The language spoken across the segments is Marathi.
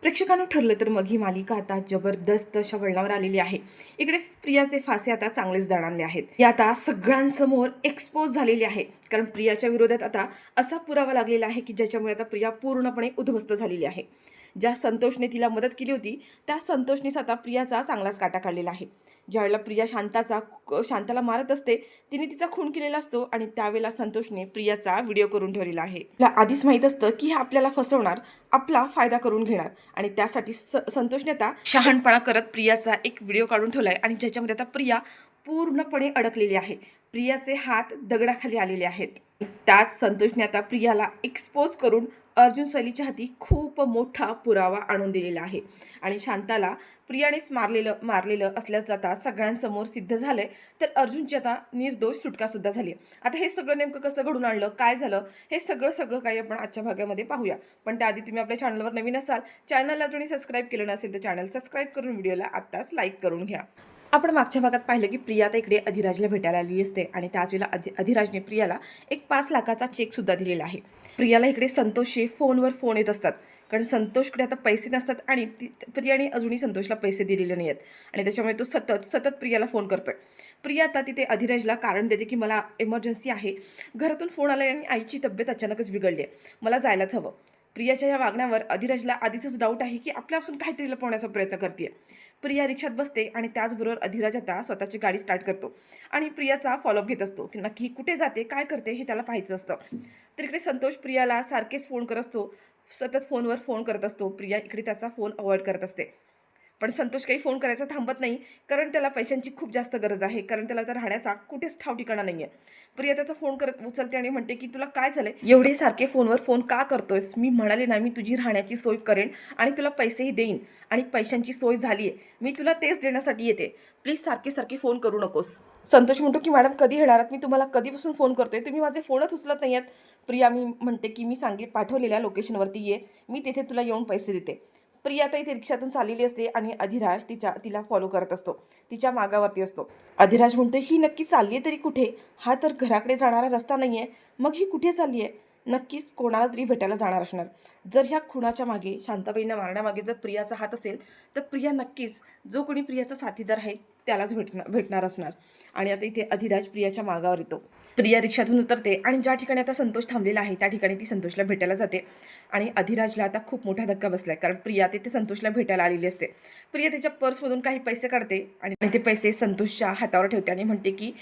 प्रेक्षकांना ठरलं तर मग ही मालिका आता जबरदस्त अशा वळणावर आलेली आहे. इकडे प्रियाचे फासे आता चांगलेच दणाणले आहेत. ही आता सगळ्यांसमोर एक्सपोज झालेली आहे. कारण प्रियाच्या विरोधात आता असा पुरावा लागलेला आहे की ज्याच्यामुळे आता प्रिया पूर्णपणे उद्ध्वस्त झालेली आहे. ज्या संतोषने तिला मदत केली होती त्या संतोषनेच आता प्रियाचा चांगलाच काटा काढलेला आहे. ज्यावेळेला प्रिया शांताला मारत असते, तिने तिचा खून केलेला असतो आणि त्यावेळेला संतोषने प्रियाचा व्हिडिओ करून ठेवलेला आहे. तिला आधीच माहीत असतं की हे आपल्याला फसवणार, आपला फायदा करून घेणार आणि त्यासाठी संतोषने आता शहाणपणा करत प्रियाचा एक व्हिडिओ काढून ठेवलाय आणि ज्याच्यामध्ये आता प्रिया पूर्णपणे अडकलेली आहे. प्रियाचे हात दगडाखाली आलेले आहेत. त्याच संतोषने आता प्रियाला एक्सपोज करून अर्जुन सैलीच्या हाती खूप मोठा पुरावा आणून दिलेला आहे आणि शांताला प्रियानेच मारलेलं असल्याचं आता सगळ्यांसमोर सिद्ध झालंय. तर अर्जुनची आता निर्दोष सुटका सुद्धा झाली. आता हे सगळं नेमकं कसं घडून आणलं, काय झालं, हे सगळं काही आपण आजच्या भागामध्ये पाहूया. पण त्याआधी तुम्ही आपल्या चॅनलवर नवीन असाल, चॅनलला अजूनही सबस्क्राईब केलं नसेल तर चॅनल सबस्क्राईब करून व्हिडिओला आत्ताच लाईक करून घ्या. आपण मागच्या भागात पाहिलं की प्रिया आता इकडे अधिराजला भेटायला आली असते आणि त्याच वेळेला अधिराजने प्रियाला एक 5 लाखाचा चेक सुद्धा दिलेला आहे. प्रियाला इकडे संतोषचे फोनवर फोन येत असतात कारण संतोषकडे आता पैसे नसतात आणि प्रियाने अजूनही संतोषला पैसे दिलेले नाही आहेत आणि त्याच्यामुळे तो सतत प्रियाला फोन करतोय. प्रिया आता तिथे अधिराजला कारण देते की मला इमर्जन्सी आहे, घरातून फोन आला आणि आईची तब्येत अचानकच बिघडली आहे, मला जायलाच हवं. प्रियाच्या या वागण्यावर अधिराजला आधीच डाऊट आहे की आपल्यापासून काहीतरी लपवण्याचा प्रयत्न करते. प्रिया रिक्षात बसते आणि त्याचबरोबर अधिराज आता स्वतःची गाडी स्टार्ट करतो आणि प्रियाचा फॉलोअप घेत असतो की नक्की कुठे जाते, काय करते हे त्याला पाहायचं असतं. तर इकडे संतोष प्रियाला सारखेच फोन करत असतो, सतत फोनवर फोन करत असतो. प्रिया इकडे त्याचा फोन अवॉइड करत असते. पण संतोष काही फोन करायचा थांबत नाही कारण त्याला पैशांची खूप जास्त गरज आहे, कारण त्याला तर राहण्याचा कुठेच ठाव ठिकाणा नाही आहे. प्रिया त्याचा फोन करत उचलते आणि म्हणते की तुला काय झालंय, एवढे सारखे फोनवर फोन का करतोयस, मी म्हणाले ना मी तुझी राहण्याची सोय करेन आणि तुला पैसेही देईन आणि पैशांची सोय झाली आहे, मी तुला तेच देण्यासाठी येते, प्लीज सारखे फोन करू नकोस. संतोष म्हणतो की मॅडम कधी येणार आहात, मी तुम्हाला कधीपासून फोन करतोय, तुम्ही माझे फोनच उचलत नाही आहेत. प्रिया मी म्हणते की मी पाठवलेल्या लोकेशनवरती ये, मी तिथे तुला येऊन पैसे देते. प्रिया आता इथे रिक्षातून चाललेली असते आणि अधिराज तिला फॉलो करत असतो, तिच्या मागावरती असतो. अधिराज म्हणतो ही नक्की चालली आहे तरी कुठे, हा तर घराकडे जाणारा रस्ता नाही आहे, मग ही कुठे चालली आहे, नक्कीच कोणाला तरी भेटायला जाणार असणार. जर ह्या खुनाच्या मागे, शांताबाईंना मारण्यामागे जर प्रियाचा हात असेल तर प्रिया नक्कीच जो कोणी प्रियाचा साथीदार आहे त्यालाच भेटणार असणार. आणि आता इथे अधिराज प्रियाच्या मागावर येतो. प्रिया रिक्षातून उतरते आणि ज्या ठिकाणी आता संतोष थांबलेला आहे त्या ठिकाणी ती संतोषला भेटायला जाते आणि अधिराजला आता खूप मोठा धक्का बसलाय कारण प्रिया तिथे संतोषला भेटायला आलेली असते. प्रिया त्याच्या पर्समधून काही पैसे काढते आणि ते पैसे संतोषच्या हातावर ठेवते आणि म्हणते की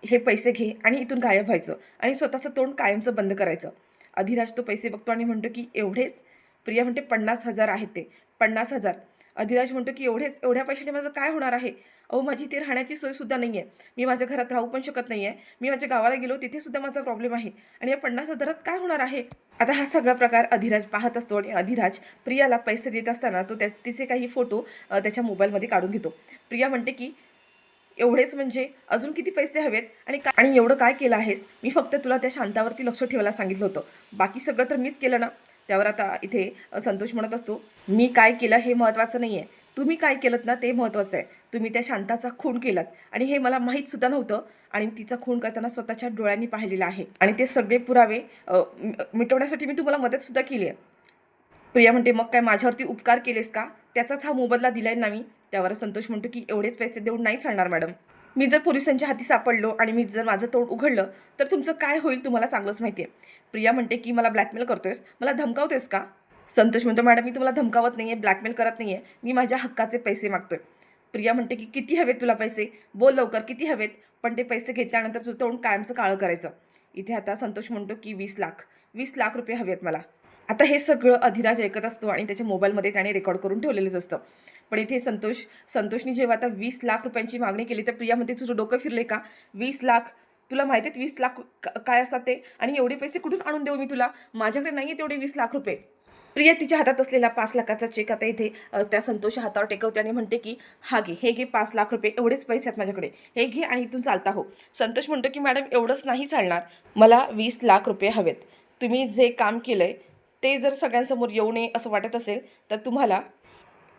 हे पैसे घे आणि इथून गायब व्हायचं आणि स्वतःचं तोंड कायमचं बंद करायचं. अधिराज तो पैसे बघतो आणि म्हणतो की एवढेच. प्रिया म्हणते 50,000 आहेत ते 50,000. अधिराज म्हणतो की एवढ्या पैशाने माझं काय होणार आहे, अहो माझी ते राहण्याची सोयसुद्धा नाही आहे, मी माझ्या घरात राहू पण शकत नाही आहे, मी माझ्या गावाला गेलो तिथे सुद्धा माझा प्रॉब्लेम आहे आणि या 50,000 काय होणार आहे. आता हा सगळा प्रकार अधिराज पाहत असतो आणि अधिराज प्रियाला पैसे देत असताना तो तिचे काही फोटो त्याच्या मोबाईलमध्ये काढून घेतो. प्रिया म्हणते की एवढेच म्हणजे अजून किती पैसे हवेत आणि एवढं काय केलं आहेस, मी फक्त तुला त्या शांतावरती लक्ष ठेवायला सांगितलं होतं, बाकी सगळं तर मीच केलं ना. त्यावर आता इथे संतोष म्हणत असतो मी काय केलं हे महत्त्वाचं नाही आहे, तुम्ही काय केलं ना ते महत्त्वाचं आहे. तुम्ही त्या शांताचा खून केलात आणि हे मला माहीत सुद्धा नव्हतं आणि तिचा खून करताना स्वतःच्या डोळ्यांनी पाहिलेला आहे आणि ते सगळे पुरावे मिटवण्यासाठी मी तुम्हाला मदतसुद्धा केली आहे. प्रिया म्हणते मग काय माझ्यावरती उपकार केलेस का, त्याचाच हा मोबदला दिलाय ना मी. त्यावर संतोष म्हणतो की एवढेच पैसे देऊन नाही चालणार मॅडम, मी जर पोलिसांच्या हाती सापडलो आणि मी जर माझं तोंड उघडलं तर तुमचं काय होईल तुम्हाला चांगलंच माहिती आहे. प्रिया म्हणते की मला ब्लॅकमेल करतोयस, मला धमकावतोयस का. संतोष म्हणतो मॅडम मी तुम्हाला धमकावत नाही आहे, ब्लॅकमेल करत नाही आहे, मी माझ्या हक्काचे पैसे मागतोय. प्रिया म्हणते की किती हवेत तुला पैसे, बोल लवकर किती हवेत, पण ते पैसे घेतल्यानंतर तुझं तोंड कायमचं काळं करायचं. इथे आता संतोष म्हणतो की 20 लाख रुपये हवेत मला. आता हे सगळं अधिराज ऐकत असतो आणि त्याच्या मोबाईलमध्ये त्याने रेकॉर्ड करून ठेवलेलंच असतं. पण इथे संतोषनी जेव्हा आता 20 लाख रुपयांची मागणी केली तर प्रिया म्हणते तुझं डोकं फिरले का, 20 लाख, तुला माहिती आहेत 20 लाख काय असतात ते, आणि एवढे पैसे कुठून आणून देऊ मी तुला, माझ्याकडे नाही आहे तेवढे 20 लाख रुपये. प्रिया तिच्या हातात असलेला 5 लाखाचा चेक आता इथे त्या संतोषच्या हातावर टेकवते आणि म्हणते की हे घे 5 लाख रुपये, एवढेच पैसे आहेत माझ्याकडे, हे घे आणि इथून चालता हो. संतोष म्हणतो की मॅडम एवढंच नाही चालणार, मला 20 लाख रुपये हवेत. तुम्ही जे काम केलंय ते जर सगळ्यांसमोर येऊ नये असं वाटत असेल तर तुम्हाला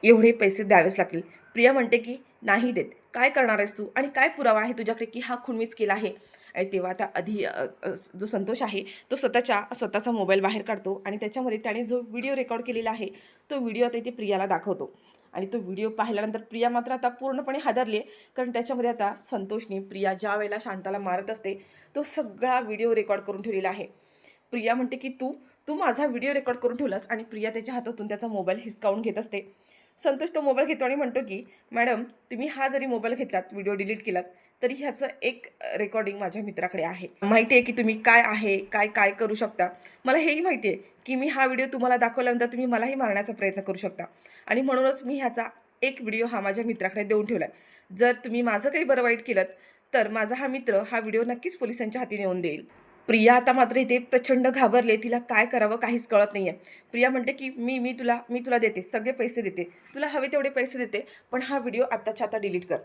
एवढे पैसे द्यावेच लागतील. प्रिया म्हणते की नाही देत, काय करणार आहेस तू आणि काय पुरावा आहे तुझ्याकडे की हा खून मीच केला आहे. आणि तेव्हा आता जो संतोष आहे तो स्वतःचा मोबाईल बाहेर काढतो आणि त्याच्यामध्ये त्याने जो व्हिडिओ रेकॉर्ड केलेला आहे तो व्हिडिओ आता इथे प्रियाला दाखवतो. आणि तो व्हिडिओ पाहिल्यानंतर प्रिया मात्र आता पूर्णपणे हादरली आहे, कारण त्याच्यामध्ये आता संतोषने प्रिया ज्या वेळेला शांताला मारत असते तो सगळा व्हिडिओ रेकॉर्ड करून ठेवलेला आहे. प्रिया म्हणते की तू तू माझा व्हिडिओ रेकॉर्ड करून ठेवलास, आणि प्रिया त्याच्या हातातून त्याचा मोबाईल हिसकावून घेत असते. संतोष तो मोबाईल घेतो आणि म्हणतो की मॅडम, तुम्ही हा जरी मोबाईल घेतलात, व्हिडिओ डिलीट केलात, तरी ह्याचं एक रेकॉर्डिंग माझ्या मित्राकडे आहे. माहिती आहे की तुम्ही काय आहे काय काय करू शकता. मला हेही माहिती आहे की मी हा व्हिडिओ तुम्हाला दाखवल्यानंतर तुम्ही मलाही मारण्याचा प्रयत्न करू शकता, आणि म्हणूनच मी ह्याचा एक व्हिडिओ हा माझ्या मित्राकडे देऊन ठेवला आहे. जर तुम्ही माझं काही बरं वाईट केलं तर माझा हा मित्र हा व्हिडिओ नक्कीच पोलिसांच्या हाती नेऊन देईल. प्रिया आता मात्र इथे प्रचंड घाबरले. तिला काय करावं काहीच कळत नाही आहे. प्रिया म्हणते की मी तुला देते, सगळे पैसे देते, तुला हवे तेवढे पैसे देते, पण हा व्हिडिओ आत्ताच्या आता डिलीट कर.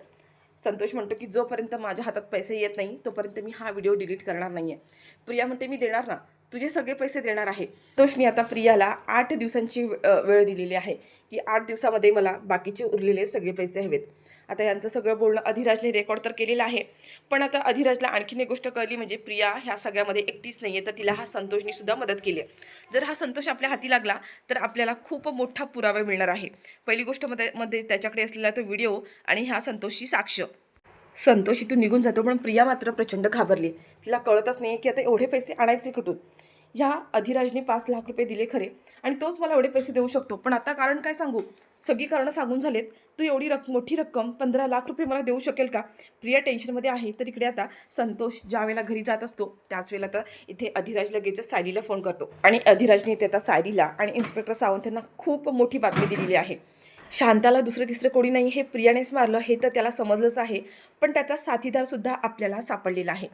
संतोष म्हणतो की जोपर्यंत माझ्या हातात पैसे येत नाही तोपर्यंत मी हा व्हिडिओ डिलीट करणार नाही आहे. प्रिया म्हणते मी देणार ना, तुझे सगळे पैसे देणार आहे. संतोषने आता प्रियाला 8 दिवसांची वेळ दिलेली आहे की 8 दिवसामध्ये मला बाकीचे उरलेले सगळे पैसे हवेत. आता यांचं सगळं बोलणं अधिराजने रेकॉर्ड तर केलेलं आहे, पण आता अधिराजला आणखीन एक गोष्ट कळली, म्हणजे प्रिया ह्या सगळ्यामध्ये एकटीच नाही आहे, तर तिला हा संतोषने सुद्धा मदत केली आहे. जर हा संतोष आपल्या हाती लागला तर आपल्याला खूप मोठा पुरावा मिळणार आहे. पहिली गोष्ट मध्ये त्याच्याकडे असलेला तो व्हिडिओ आणि ह्या संतोषची साक्ष. संतोष इथून निघून जातो, पण प्रिया मात्र प्रचंड घाबरली. तिला कळतच नाही की आता एवढे पैसे आणायचे कुठून. ह्या अधिराजने 5 लाख रुपये दिले खरे, आणि तोच मला एवढे पैसे देऊ शकतो, पण आता कारण काय सांगू, सगळी कारणं सांगून झालेत. तू एवढी मोठी रक्कम 15 लाख रुपये मला देऊ शकेल का. प्रिया टेन्शनमध्ये आहे. तर इकडे आता संतोष ज्या वेळेला घरी जात असतो त्याच वेळेला तर इथे अधिराज लगेच सायलीला फोन करतो, आणि अधिराजने इथे आता सायलीला आणि इन्स्पेक्टर सावंत यांना खूप मोठी बातमी दिलेली आहे. शांताला दुसरं तिसरं कोणी नाही, हे प्रियानेच मारलं हे तर त्याला समजलंच आहे, पण त्याचा साथीदारसुद्धा आपल्याला सापडलेला आहे.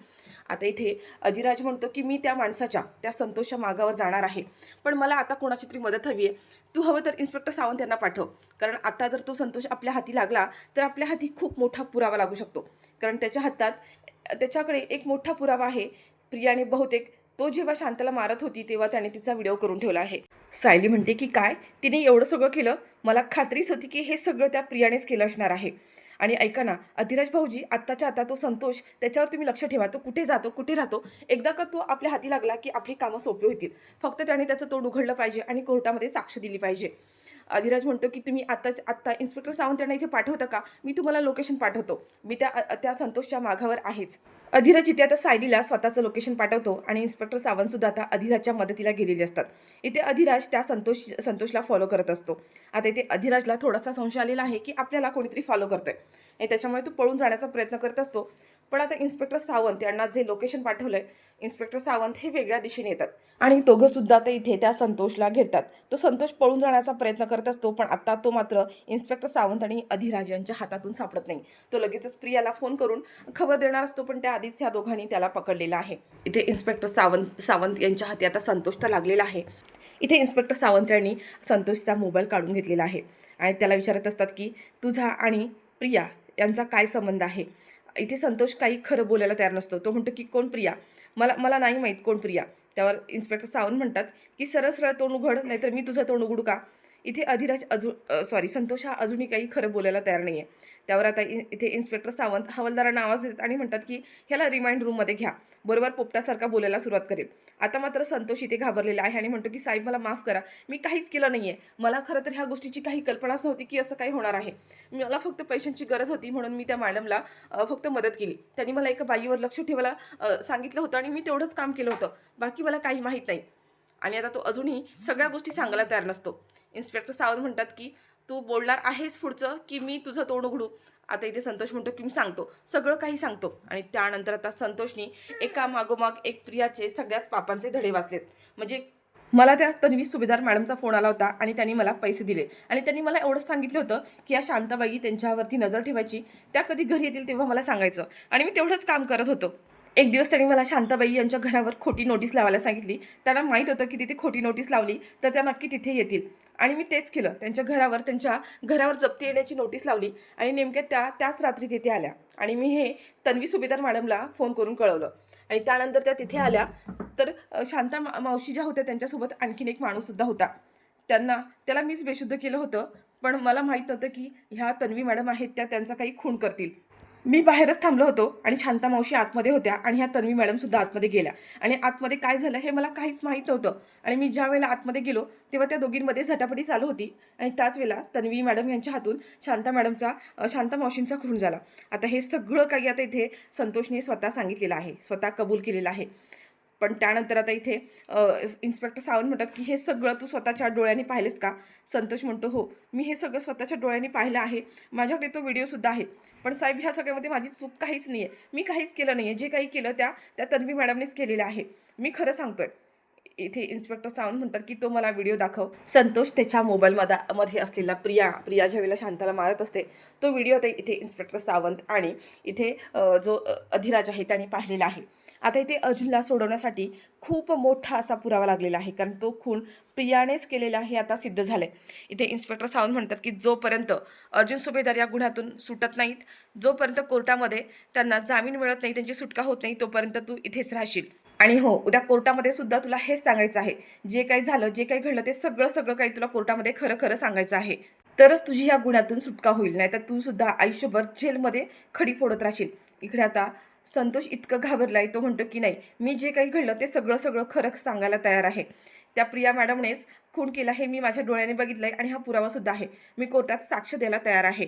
आता इथे अधिराज म्हणतो की मी त्या संतोषच्या मागावर जाणार आहे, पण मला आता कोणाची तरी मदत हवी आहे. तू हवं तर इन्स्पेक्टर सावंत यांना पाठव, कारण आता जर तो संतोष आपल्या हाती लागला तर आपल्या हाती खूप मोठा पुरावा लागू शकतो, कारण त्याच्याकडे एक मोठा पुरावा आहे. प्रियाने बहुतेक तो जेव्हा शांताला मारत होती तेव्हा त्याने तिचा व्हिडिओ करून ठेवला आहे. सायली म्हणते की काय, तिने एवढं सगळं केलं, मला खात्रीच होती की हे सगळं त्या प्रियानेच केलं असणार आहे. आणि ऐका ना अधिराज भाऊजी, आत्ताच्या आता तो संतोष, त्याच्यावर तुम्ही लक्ष ठेवा. तो कुठे जातो कुठे राहतो, एकदा का तो आपल्या हाती लागला की आपली कामं सोपी होतील. फक्त त्याने त्याचं तोंड उघडलं पाहिजे आणि कोर्टामध्ये साक्ष दिली पाहिजे. अधिराज म्हणतो की तुम्ही आत्ता इन्स्पेक्टर सावंत यांना इथे पाठवता का, मी तुम्हाला लोकेशन पाठवतो, मी त्या संतोषच्या मागावर आहेच. अधिराज इथे आता सायलीला स्वतःचं लोकेशन पाठवतो, आणि इन्स्पेक्टर सावंतसुद्धा आता अधिराजच्या मदतीला गेलेले असतात. इथे अधिराज त्या संतोषला फॉलो करत असतो. आता इथे अधिराजला थोडासा संशय आलेला आहे की आपल्याला कोणीतरी फॉलो करतंय, आणि त्याच्यामुळे तो पळून जाण्याचा प्रयत्न करत असतो. पण आता इन्स्पेक्टर सावंत यांना जे लोकेशन पाठवलंय, इन्स्पेक्टर सावंत हे वेगळ्या दिशेने येतात, आणि दोघंसुद्धा ते इथे त्या संतोषला घेतात. तो संतोष पळून जाण्याचा प्रयत्न करत असतो, पण आता तो मात्र इन्स्पेक्टर सावंत आणि अधिराज यांच्या हातातून सापडत नाही. तो लगेचच प्रियाला फोन करून खबर देणार असतो, पण त्याआधीच ह्या दोघांनी त्याला पकडलेला आहे. इथे इन्स्पेक्टर सावंत यांच्या हाती आता संतोष तर लागलेला आहे. इथे इन्स्पेक्टर सावंत यांनी संतोषचा मोबाईल काढून घेतलेला आहे, आणि त्याला विचारत असतात की तुझा आणि प्रिया यांचा काय संबंध आहे. इथे संतोष काही खरं बोलायला तयार नसतो. तो म्हणतो की कोण प्रिया, मला नाही माहीत कोण प्रिया. त्यावर इन्स्पेक्टर सावंत म्हणतात की सरळ तोंड उघड, नाहीतर मी तुझं तोंड उघडू का. इथे संतोष हा अजूनही काही खरं बोलायला तयार नाही आहे. त्यावर आता इथे इन्स्पेक्टर सावंत हवालदारांना आवाज देतात आणि म्हणतात की ह्याला रिमाइंड रूममध्ये घ्या, बरोबर पोपटासारखा बोलायला सुरुवात करेल. आता मात्र संतोष इथे घाबरलेला आहे आणि म्हणतो की साहेब मला माफ करा, मी काहीच केलं नाही आहे. मला खरं तर ह्या गोष्टीची काही कल्पनाच नव्हती की असं काही होणार आहे. मला फक्त पैशांची गरज होती, म्हणून मी त्या मॅडमला फक्त मदत केली. त्यांनी मला एका बाईवर लक्ष ठेवायला सांगितलं होतं, आणि मी तेवढंच काम केलं होतं, बाकी मला काही माहीत नाही. आणि आता तो अजूनही सगळ्या गोष्टी सांगायला तयार नसतो. इन्स्पेक्टर सावंत म्हणतात की तू बोलणार आहेस पुढचं की मी तुझं तोंड उघडू. आता इथे संतोष म्हणतो की मी सांगतो, सगळं काही सांगतो. आणि त्यानंतर आता संतोषनी एका मागोमाग एक प्रियाचे सगळ्याच पापांचे धडे वाचलेत. म्हणजे मला त्या तन्वी सुभेदार मॅडमचा फोन आला होता, आणि त्यांनी मला पैसे दिले, आणि त्यांनी मला एवढंच सांगितलं होतं की या शांताबाई त्यांच्यावरती नजर ठेवायची, त्या कधी घरी येतील तेव्हा मला सांगायचं, आणि मी तेवढंच काम करत होतो. एक दिवस त्यांनी मला शांताबाई यांच्या घरावर खोटी नोटीस लावायला सांगितली. त्यांना माहीत होतं की तिथे खोटी नोटीस लावली तर त्या नक्की तिथे येतील, आणि मी तेच केलं. त्यांच्या घरावर जप्ती येण्याची नोटीस लावली, आणि नेमक्या त्याच रात्री तिथे आल्या, आणि मी हे तन्वी सुभेदार मॅडमला फोन करून कळवलं. आणि त्यानंतर त्या तिथे आल्या तर शांता मावशी ज्या होत्या त्यांच्यासोबत आणखीन एक माणूससुद्धा होता. त्याला मीच बेशुद्ध केलं होतं, पण मला माहीत नव्हतं की ह्या तन्वी मॅडम आहेत त्या त्यांचा काही खून करतील. मी बाहेरच थांबलो होतो आणि शांता मावशी आतमध्ये होत्या आणि ह्या तन्वी मॅडमसुद्धा आतमध्ये गेल्या आणि आतमध्ये काय झालं हे मला काहीच माहीत नव्हतं. आणि मी ज्या वेळेला आतमध्ये गेलो तेव्हा त्या दोघींमध्ये झटापटी चालू होती आणि त्याच वेळेला तन्वी मॅडम यांच्या हातून शांता मावशींचा खून झाला. आता हे सगळं काही आता इथे संतोषने स्वतः सांगितलेलं आहे, स्वतः कबूल केलेलं आहे. पण त्यानंतर आता इथे इन्स्पेक्टर सावंत म्हणतात की हे सगळं तू स्वतःच्या डोळ्यांनी पाहिलेस का? संतोष म्हणतो हो, मी हे सगळं स्वतःच्या डोळ्यांनी पाहिलं आहे, माझ्याकडे तो व्हिडिओसुद्धा आहे. पण साहेब ह्या सगळ्यामध्ये माझी चूक काहीच नाही आहे, मी काहीच केलं नाही आहे, जे काही केलं त्या त्या तन्वी मॅडमनेच केलेलं आहे, मी खरं सांगतोय. इथे इन्स्पेक्टर सावंत म्हणतात की तो मला व्हिडिओ दाखव. संतोष त्याच्या मध्ये असलेला प्रिया ज्या वेळेला शांताला मारत असते तो व्हिडिओ आता इथे इन्स्पेक्टर सावंत आणि इथे जो अधिराज आहे त्याने पाहिलेला आहे. आता इथे अर्जुनला सोडवण्यासाठी खूप मोठा असा पुरावा लागलेला आहे, कारण तो खून प्रियानेच केलेला हे आता सिद्ध झालंय. इथे इन्स्पेक्टर सावंत म्हणतात की जोपर्यंत अर्जुन सुभेदार या गुन्ह्यातून सुटत नाहीत, जोपर्यंत कोर्टामध्ये त्यांना जामीन मिळत नाही, त्यांची सुटका होत नाही, तोपर्यंत तू इथेच राहशील. आणि हो, उद्या कोर्टामध्ये सुद्धा तुला हेच सांगायचं आहे, जे काही झालं, जे काही घडलं ते सगळं काही तुला कोर्टामध्ये खरं खरं सांगायचं आहे. तरच तुझी ह्या गुन्ह्यातून सुटका होईल, नाही तर तू सुद्धा आयुष्यभर जेलमध्ये खडी फोडत राहशील. इकडे आता संतोष इतकं घाबरलाय, तो म्हणतो की नाही, मी जे काही घडलं ते सगळं खरं सांगायला तयार आहे. त्या प्रिया मॅडमनेच खून केला हे मी माझ्या डोळ्याने बघितलंय आणि हा पुरावा सुद्धा आहे. मी कोर्टात साक्ष द्यायला तयार आहे.